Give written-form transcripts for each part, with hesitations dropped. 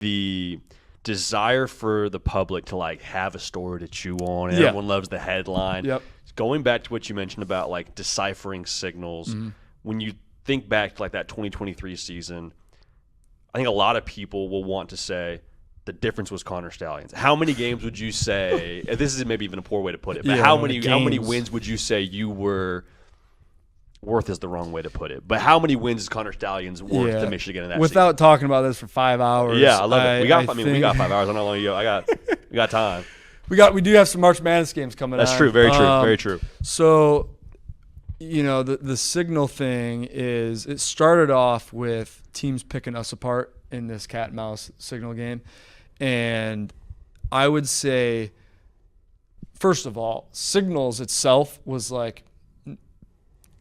the desire for the public to like have a story to chew on, and everyone loves the headline. Yep. Going back to what you mentioned about like deciphering signals, when you think back to like that 2023 season, I think a lot of people will want to say the difference was Connor Stallions. How many games would you say? This is maybe even a poor way to put it, but how many wins would you say you were? Worth is the wrong way to put it, but how many wins is Connor Stallions worth to Michigan in that Without talking about this for 5 hours. Yeah, I love it. We got 5 hours. I don't know how long you go. We got time. We do have some March Madness games coming That's on. true. Very true. Very true. So, the signal thing is it started off with teams picking us apart in this cat and mouse signal game. And I would say, first of all, signals itself was like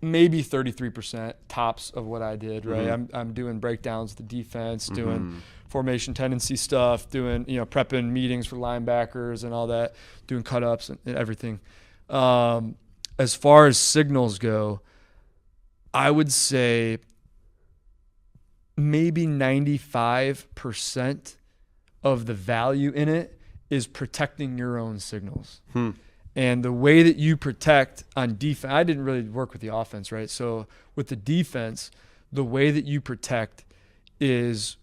maybe 33% tops of what I did, right? I'm doing breakdowns of the defense, doing formation tendency stuff, doing, prepping meetings for linebackers and all that, doing cut-ups and everything. As far as signals go, I would say maybe 95% of the value in it is protecting your own signals. And the way that you protect on defense, I didn't really work with the offense, right? So with the defense, the way that you protect is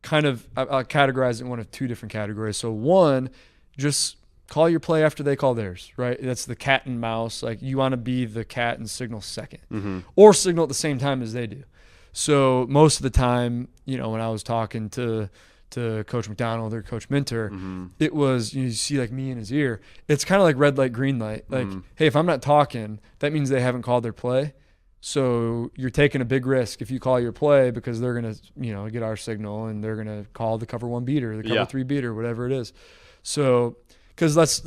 kind of, I'll categorize it in one of two different categories. So one, just call your play after they call theirs, right? That's the cat and mouse. Like you want to be the cat and signal second, or signal at the same time as they do. So most of the time, when I was talking to Coach McDonald or Coach Minter, it was, you see like me in his ear. It's kind of like red light, green light. Like, hey, if I'm not talking, that means they haven't called their play. So you're taking a big risk if you call your play because they're going to, get our signal and they're going to call the cover 1 beater, the cover 3 beater, whatever it is. So, because let's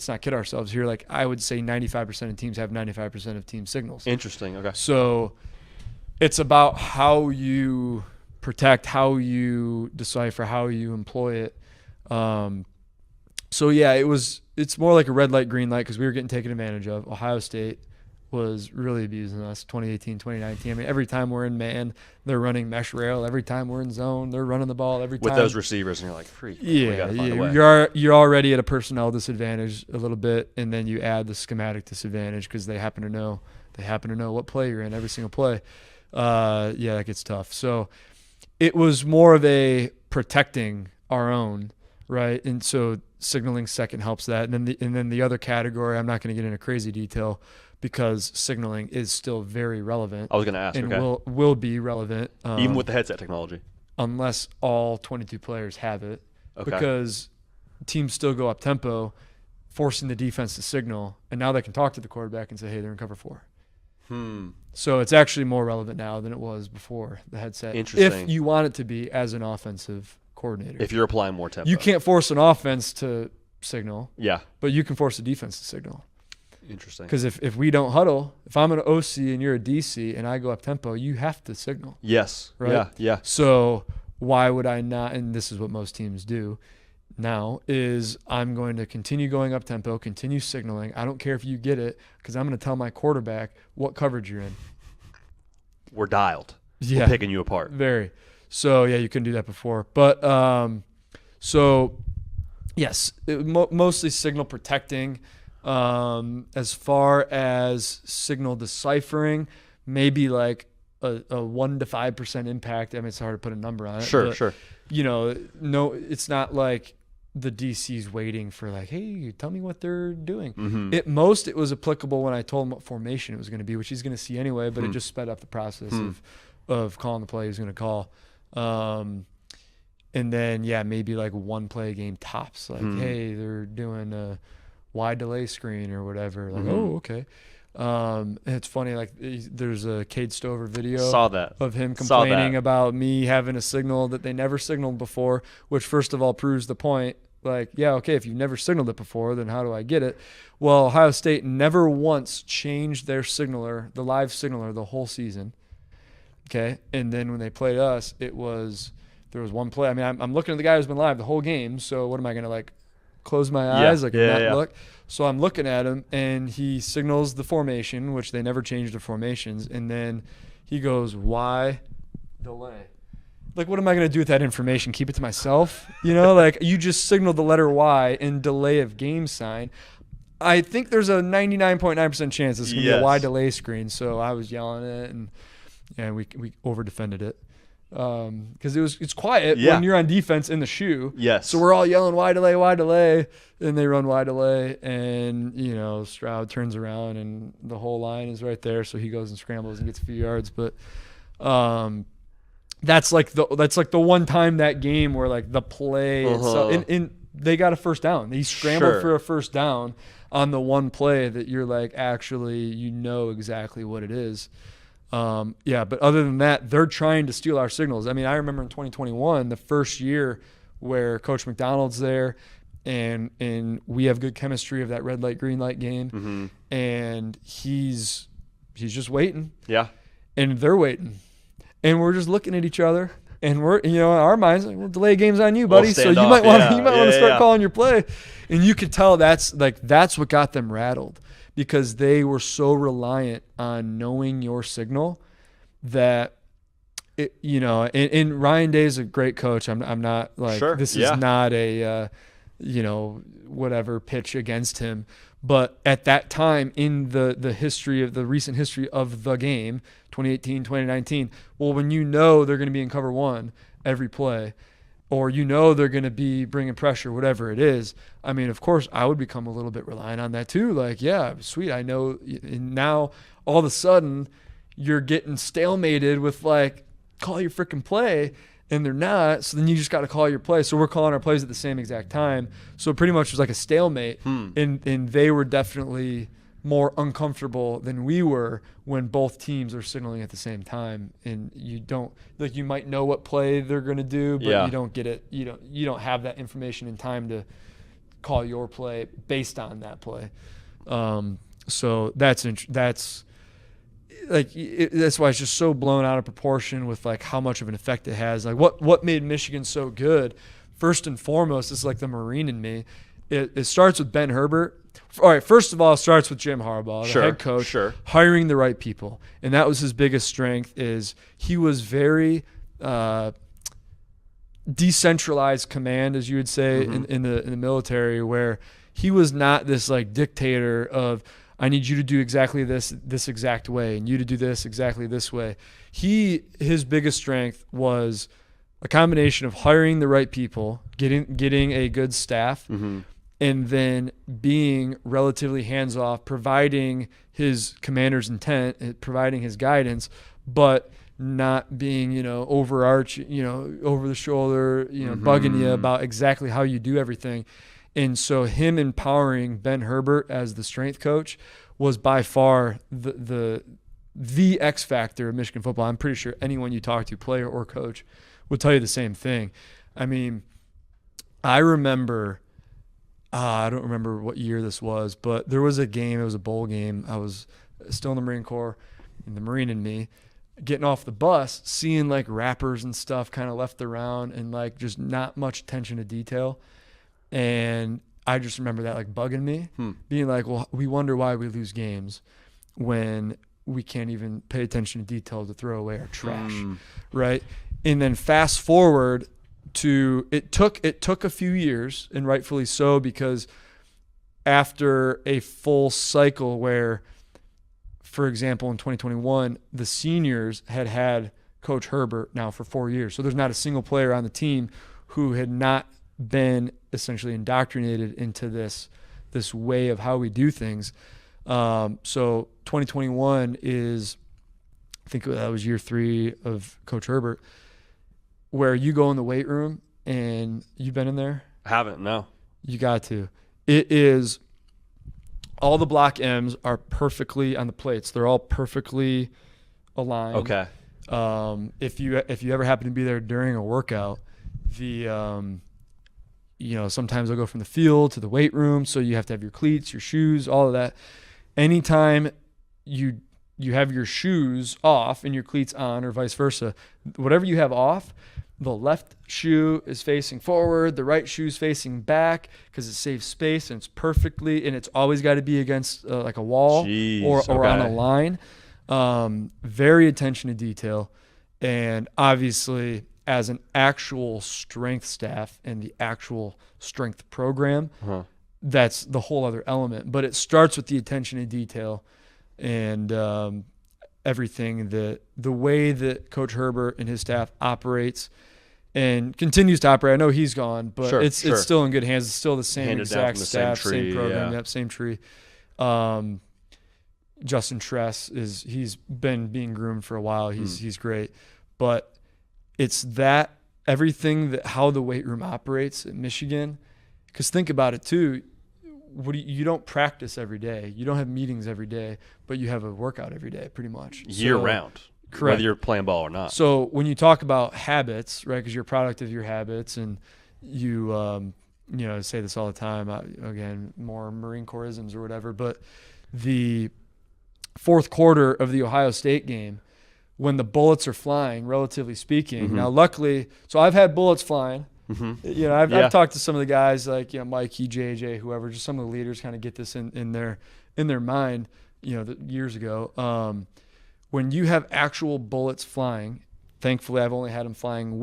not kid ourselves here. Like I would say 95% of teams have 95% of team signals. Interesting. Okay. So it's about how you protect, how you decipher, how you employ it. It's more like a red light, green light because we were getting taken advantage of. Ohio State was really abusing us 2018, 2019. I mean, every time we're in man, they're running mesh rail. Every time we're in zone, they're running the ball. Every time. With those receivers, and you're like, freak. Yeah. You're already at a personnel disadvantage a little bit, and then you add the schematic disadvantage because they happen to know what play you're in every single play. That gets tough. So it was more of a protecting our own, right? And so signaling second helps that. And then the other category, I'm not going to get into crazy detail because signaling is still very relevant. I was going to ask. And will be relevant. Even with the headset technology? Unless all 22 players have it. Okay. Because teams still go up tempo, forcing the defense to signal, and now they can talk to the quarterback and say, hey, they're in cover 4. So it's actually more relevant now than it was before the headset. Interesting. If you want it to be as an offensive coordinator. If you're applying more tempo. You can't force an offense to signal. Yeah. But you can force a defense to signal. Interesting. Because if we don't huddle, if I'm an OC and you're a DC and I go up tempo, you have to signal. Yes. Right? Yeah. So why would I not, and this is what most teams do now, is I'm going to continue going up tempo, continue signaling. I don't care if you get it because I'm going to tell my quarterback what coverage you're in. We're dialed. Yeah. We're picking you apart. Very. So, you couldn't do that before. But, yes, mostly signal protecting. As far as signal deciphering, maybe like a 1 to 5% impact. I mean, it's hard to put a number on it. Sure. No, it's not like the DC's waiting for like, hey, tell me what they're doing. At most, it was applicable when I told him what formation it was going to be, which he's going to see anyway, but it just sped up the process of calling the play he's going to call. And then, maybe like 1 play a game tops. Like, hey, they're doing a wide delay screen or whatever. Like, oh, okay. It's funny, like there's a Cade Stover video of him complaining about me having a signal that they never signaled before, which first of all proves the point. Like, okay, if you've never signaled it before, then how do I get it? Well, Ohio State never once changed their signaler, the live signaler, the whole season. Okay, and then when they played us, there was 1 play. I mean, I'm looking at the guy who's been live the whole game, so what am I going to like close my eyes? Look? So I'm looking at him, and he signals the formation, which they never changed the formations, and then he goes, why delay? like, what am I going to do with that information? Keep it to myself? You know, like, you just signaled the letter Y in delay of game sign. I think there's a 99.9% chance it's going to be a Y delay screen. So I was yelling it, and we over defended it. Because it's quiet when you're on defense in the shoe. Yes. So we're all yelling Y delay, and they run Y delay, and Stroud turns around and the whole line is right there, so he goes and scrambles and gets a few yards. But that's like the one time that game where like the play and they got a first down. They scrambled for a first down on the one play that you're like, actually exactly what it is. But other than that, they're trying to steal our signals. I mean, I remember in 2021, the first year where Coach McDonald's there, and we have good chemistry of that red light, green light game, and he's just waiting. Yeah. And they're waiting. And we're just looking at each other, and we're, in our minds, like, we'll delay games on you, buddy. So you might want to start calling your play. And you could tell that's what got them rattled. Because they were so reliant on knowing your signal that, and Ryan Day is a great coach. I'm not like, this is not a, whatever pitch against him. But at that time in the recent history of the game, 2018, 2019, well, when they're going to be in cover one every play, or they're going to be bringing pressure, whatever it is, I mean, of course, I would become a little bit reliant on that too. Like, yeah, sweet, I know. And now, all of a sudden, you're getting stalemated with, like, call your freaking play, and they're not. So then you just got to call your play. So we're calling our plays at the same exact time. So pretty much it was like a stalemate. And they were definitely more uncomfortable than we were when both teams are signaling at the same time, and you don't, like, you might know what play they're going to do, but you don't get it. You don't have that information in time to call your play based on that play. So that's like, that's why it's just so blown out of proportion with like how much of an effect it has. Like what made Michigan so good, first and foremost, is like the Marine in me. It starts with Ben Herbert. All right, first of all, it starts with Jim Harbaugh, the head coach, hiring the right people. And that was his biggest strength, is he was very decentralized command, as you would say, in the military, where he was not this like dictator of, I need you to do exactly this exact way, and you to do this exactly this way. His biggest strength was a combination of hiring the right people, getting a good staff, and then being relatively hands-off, providing his commander's intent, providing his guidance, but not being, over the shoulder, bugging you about exactly how you do everything. And so him empowering Ben Herbert as the strength coach was by far the X factor of Michigan football. I'm pretty sure anyone you talk to, player or coach, will tell you the same thing. I mean, I remember, I don't remember what year this was, but there was a game, it was a bowl game. I was still in the Marine Corps, and the Marine in me, getting off the bus, seeing like wrappers and stuff kind of left around, and like just not much attention to detail. And I just remember that like bugging me, being like, well, we wonder why we lose games when we can't even pay attention to detail to throw away our trash, right? And then fast forward to, it took a few years, and rightfully so, because after a full cycle where, for example, in 2021, the seniors had Coach Herbert now for 4 years. So there's not a single player on the team who had not been essentially indoctrinated into this way of how we do things. So 2021 is, I think that was year 3 of Coach Herbert, where you go in the weight room, and you've been in there? I haven't, no. You got to. It is, all the block M's are perfectly on the plates. They're all perfectly aligned. Okay. If you ever happen to be there during a workout, sometimes they'll go from the field to the weight room, so you have to have your cleats, your shoes, all of that. Anytime you have your shoes off and your cleats on, or vice versa, whatever you have off, the left shoe is facing forward, the right shoe is facing back, because it saves space, and it's perfectly, and it's always got to be against like a wall or on a line. Very attention to detail. And obviously, as an actual strength staff and the actual strength program, that's the whole other element. But it starts with the attention to detail and everything, the way that Coach Herbert and his staff operates and continues to operate. I know he's gone, but it's still in good hands. It's still the same exact staff, same program, same tree. Justin Tress he's been being groomed for a while. He's great, but it's that everything that how the weight room operates at Michigan. Because think about it too. You don't practice every day. You don't have meetings every day, but you have a workout every day, pretty much year round. Correct. Whether you're playing ball or not. So when you talk about habits, right? Because you're a product of your habits, and you say this all the time. Again, more Marine Corps-isms or whatever. But the fourth quarter of the Ohio State game, when the bullets are flying, relatively speaking. Now, luckily, so I've had bullets flying. I've talked to some of the guys like Mikey, JJ, whoever, just some of the leaders kind of get this in their mind. Years ago, when you have actual bullets flying. Thankfully, I've only had them flying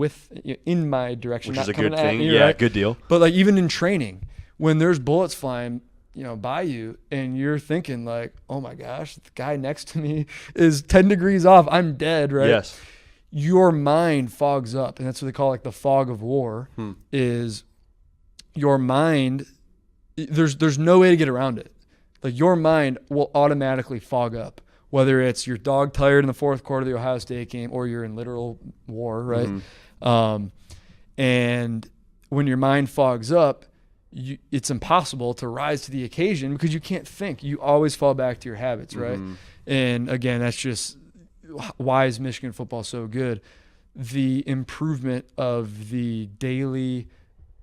in my direction, which not is a coming good at thing. me, right? Good deal. But like even in training, when there's bullets flying, by you, and you're thinking like, oh my gosh, the guy next to me is 10 degrees off. I'm dead, right? Yes. Your mind fogs up, and that's what they call like the fog of war. Is your mind? There's no way to get around it. Like your mind will automatically fog up, whether it's you're dog tired in the fourth quarter of the Ohio State game or you're in literal war, right? And when your mind fogs up, it's impossible to rise to the occasion because you can't think. You always fall back to your habits, right? And again, that's just why is Michigan football so good? The improvement of the daily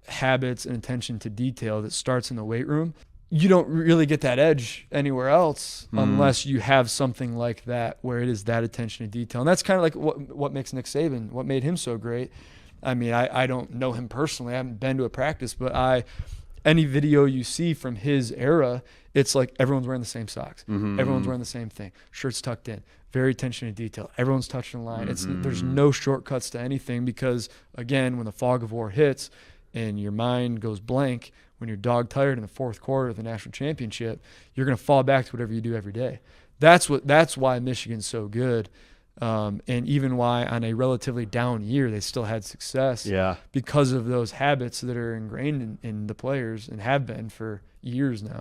habits and attention to detail that starts in the weight room. You don't really get that edge anywhere else unless you have something like that where it is that attention to detail. And that's kind of like what makes Nick Saban, what made him so great. I mean, I don't know him personally. I haven't been to a practice, but any video you see from his era, it's like everyone's wearing the same socks. Everyone's wearing the same thing. Shirts tucked in. Very attention to detail. Everyone's touching the line. There's no shortcuts to anything because, again, when the fog of war hits and your mind goes blank, when you're dog tired in the fourth quarter of the national championship, you're going to fall back to whatever you do every day. That's why Michigan's so good. And even why on a relatively down year, they still had success because of those habits that are ingrained in the players and have been for years now.